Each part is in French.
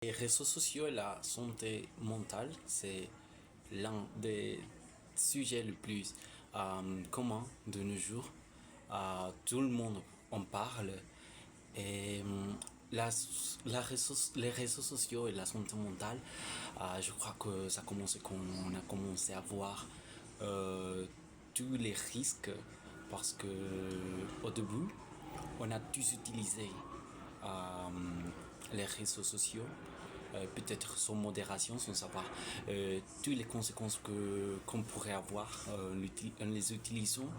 Les réseaux sociaux et la santé mentale, c'est l'un des sujets les plus communs de nos jours. Tout le monde en parle et la, les réseaux sociaux et la santé mentale, je crois que ça commence quand on a commencé à voir euh, tous les risques parce que au début, on a tous utilisé euh, les réseaux sociaux, peut-être sans modération, sans savoir toutes les conséquences qu'on pourrait avoir en les utilisant.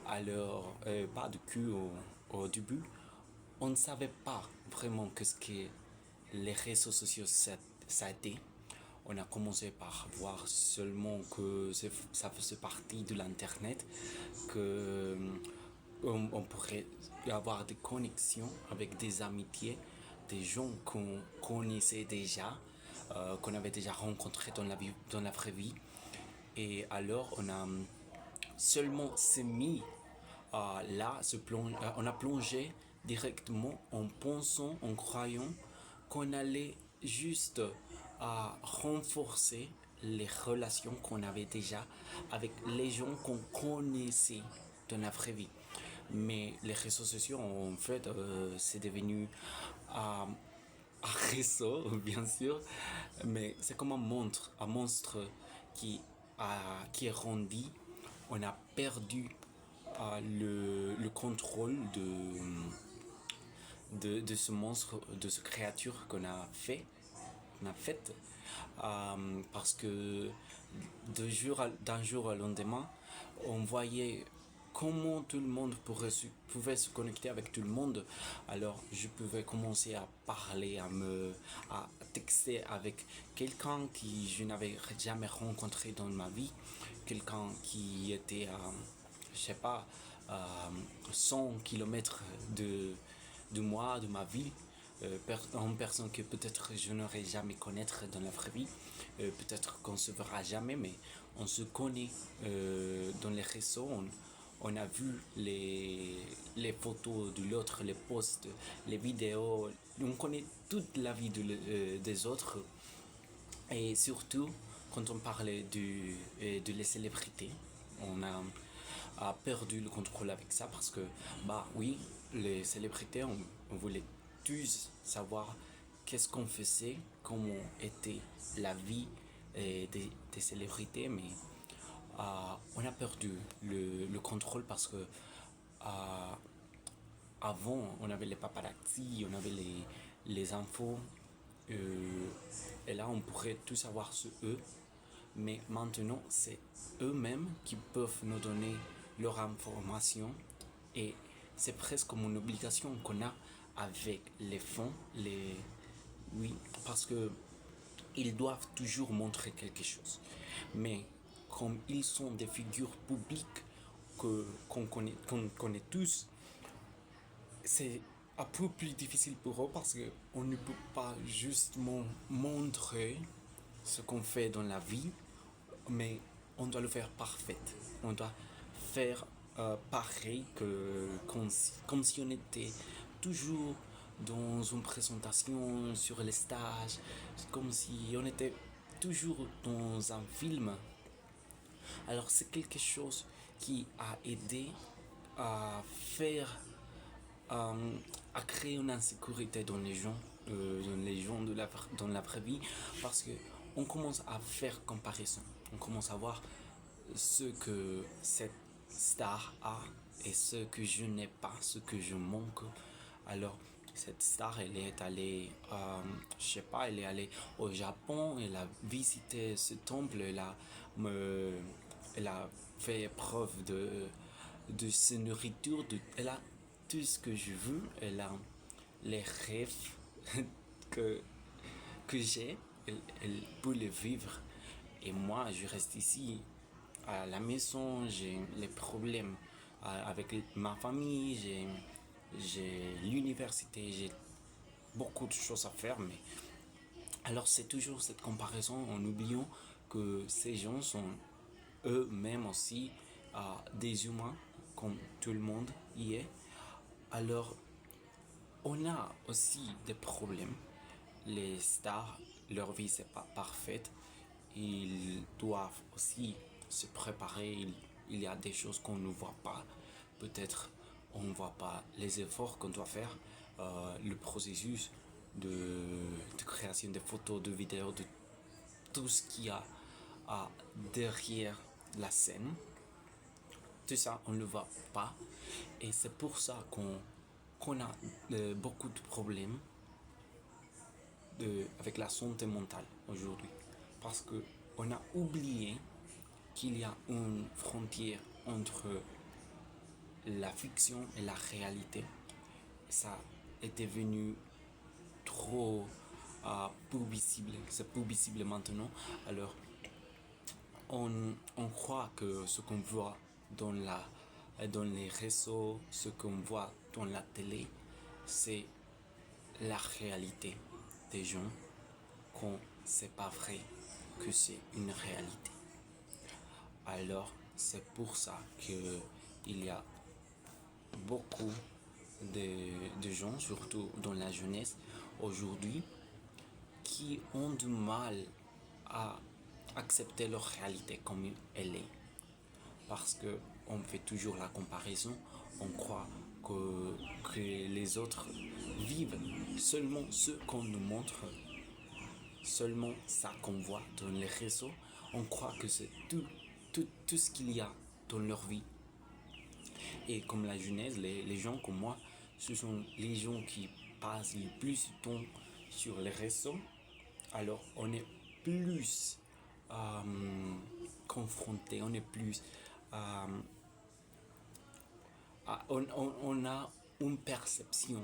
Alors, pas de cul au début, on ne savait pas vraiment ce que les réseaux sociaux ça a été. On a commencé par voir seulement que ça faisait partie de l'internet, que on pourrait avoir des connexions avec des amitiés, des gens qu'on connaissait déjà, qu'on avait déjà rencontrés dans la vraie vie. Et alors, on a seulement s'est mis là, on a plongé directement en pensant, en croyant qu'on allait juste renforcer les relations qu'on avait déjà avec les gens qu'on connaissait dans la vraie vie. Mais les réseaux sociaux, en fait, c'est devenu un réseau, bien sûr, mais c'est comme un monstre qui, qui est rendu. On a perdu le contrôle de ce monstre, de cette créature qu'on a faite, parce que d'un jour au lendemain, on voyait comment tout le monde pouvait se connecter avec tout le monde. Alors je pouvais commencer à parler, à texter avec quelqu'un qui je n'avais jamais rencontré dans ma vie, quelqu'un qui était à, je sais pas, 100 kilomètres de moi, de ma ville, une personne que peut-être je n'aurais jamais connaître dans la vraie vie, peut-être qu'on se verra jamais, mais on se connaît dans les réseaux, on a vu les photos de l'autre, les posts, les vidéos, on connaît toute la vie des autres. Et surtout, quand on parlait de les célébrités, on a perdu le contrôle avec ça parce que, bah oui, les célébrités, on voulait tous savoir qu'est-ce qu'on faisait, comment était la vie des célébrités, mais on a perdu le contrôle parce que avant, on avait les paparazzi, on avait les infos, et là, on pourrait tout savoir sur eux. Mais maintenant, c'est eux-mêmes qui peuvent nous donner leur information. Et c'est presque comme une obligation qu'on a avec les fonds. Oui, parce que ils doivent toujours montrer quelque chose. Mais comme ils sont des figures publiques qu'on connaît tous, c'est un peu plus difficile pour eux parce qu'on ne peut pas justement montrer ce qu'on fait dans la vie, mais on doit le faire parfait. On doit faire pareil comme si on était toujours dans une présentation sur les stages, comme si on était toujours dans un film. Alors c'est quelque chose qui a aidé à faire euh, à créer une insécurité dans les gens dans la vraie vie, parce que on commence à faire comparaison, on commence à voir ce que cette star a et ce que je n'ai pas, ce que je manque. Alors cette star, elle est allée, je sais pas, elle est allée au Japon, elle a visité ce temple, me, elle a fait preuve de ses nourritures, elle a tout ce que je veux, elle a les rêves que, que j'ai, elle peut les vivre. Et moi, je reste ici à la maison, j'ai les problèmes avec ma famille, j'ai l'université, j'ai beaucoup de choses à faire, mais alors c'est toujours cette comparaison en oubliant que ces gens sont eux-mêmes aussi des humains comme tout le monde y est. Alors on a aussi des problèmes, les stars, leur vie c'est pas parfaite. Ils doivent aussi se préparer. Il y a des choses qu'on ne voit pas. Peut-être on ne voit pas les efforts qu'on doit faire, le processus de création de photos, de vidéos, de tout ce qu'il y a derrière la scène. Tout ça, on ne le voit pas. Et c'est pour ça qu'on a beaucoup de problèmes avec la santé mentale aujourd'hui. Parce qu'on a oublié qu'il y a une frontière entre la fiction et la réalité. Ça est devenu trop peu visible. C'est peu visible maintenant. Alors, on croit que ce qu'on voit dans les réseaux, ce qu'on voit dans la télé, c'est la réalité des gens, quand c'est pas vrai que c'est une réalité. Alors, c'est pour ça qu'il y a beaucoup de gens, surtout dans la jeunesse, aujourd'hui, qui ont du mal à accepter leur réalité comme elle est. Parce qu'on fait toujours la comparaison, on croit que les autres vivent seulement ce qu'on nous montre, seulement ça qu'on voit dans les réseaux. On croit que c'est tout ce qu'il y a dans leur vie. Et comme la jeunesse, les gens comme moi, ce sont les gens qui passent le plus de temps sur les réseaux. Alors on est plus confronté, on est plus on a une perception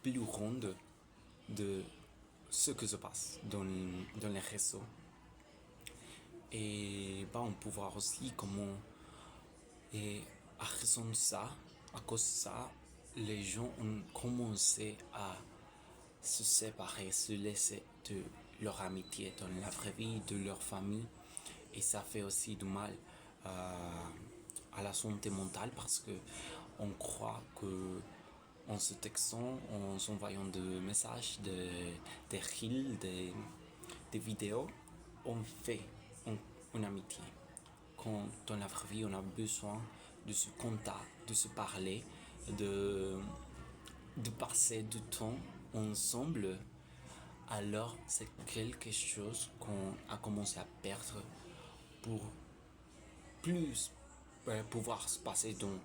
plus ronde de ce que se passe dans les réseaux. Et on peut voir aussi comment, et à raison de ça, à cause de ça, les gens ont commencé à se séparer, se laisser de leur amitié dans la vraie vie, de leur famille. Et ça fait aussi du mal à la santé mentale parce que on croit que en se textant, en s'envoyant des messages, des reels, des vidéos, on fait une amitié. Quand dans la vraie vie, on a besoin de ce contact, de se parler, de, de passer du temps ensemble, alors c'est quelque chose qu'on a commencé à perdre pour plus pouvoir se passer dans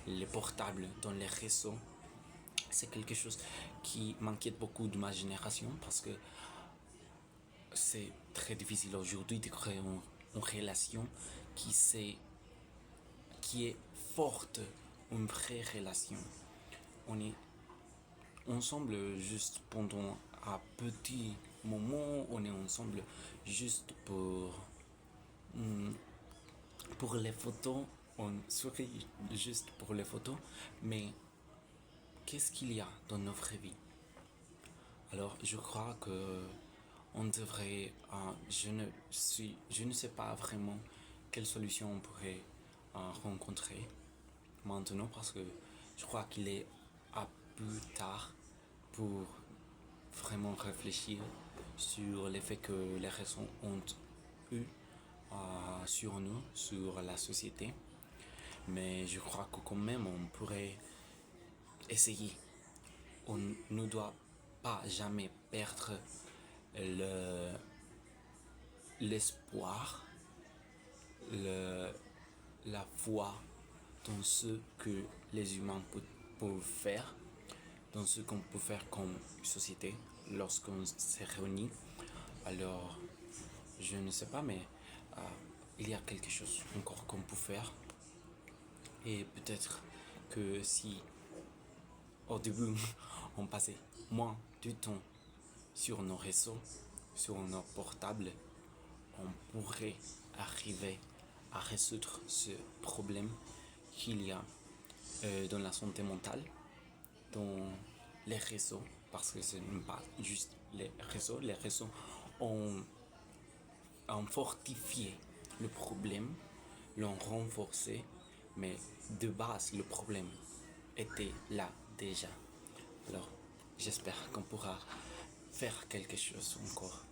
les portables, dans les réseaux. C'est quelque chose qui m'inquiète beaucoup de ma génération parce que c'est très difficile aujourd'hui de créer une relation qui est forte, une vraie relation. On est ensemble juste pendant un petit moment, on est ensemble juste pour les photos, on sourit juste pour les photos, mais qu'est-ce qu'il y a dans nos vraies vies? Alors je crois que on devrait, je ne sais pas vraiment quelle solution on pourrait rencontrer maintenant parce que je crois qu'il est à plus tard pour vraiment réfléchir sur l'effet que les raisons ont eu sur nous, sur la société. Mais je crois que quand même on pourrait essayer. On ne doit pas jamais perdre l'espoir, la foi dans ce que les humains peuvent faire, dans ce qu'on peut faire comme société lorsqu'on s'est réunis. Alors, je ne sais pas, mais il y a quelque chose encore qu'on peut faire. Et peut-être que si au début on passait moins de temps sur nos réseaux, sur nos portables, on pourrait arriver à résoudre ce problème qu'il y a dans la santé mentale, dans les réseaux, parce que ce n'est pas juste les réseaux ont, ont fortifié le problème, l'ont renforcé, mais de base le problème était là déjà. Alors j'espère qu'on pourra faire quelque chose encore.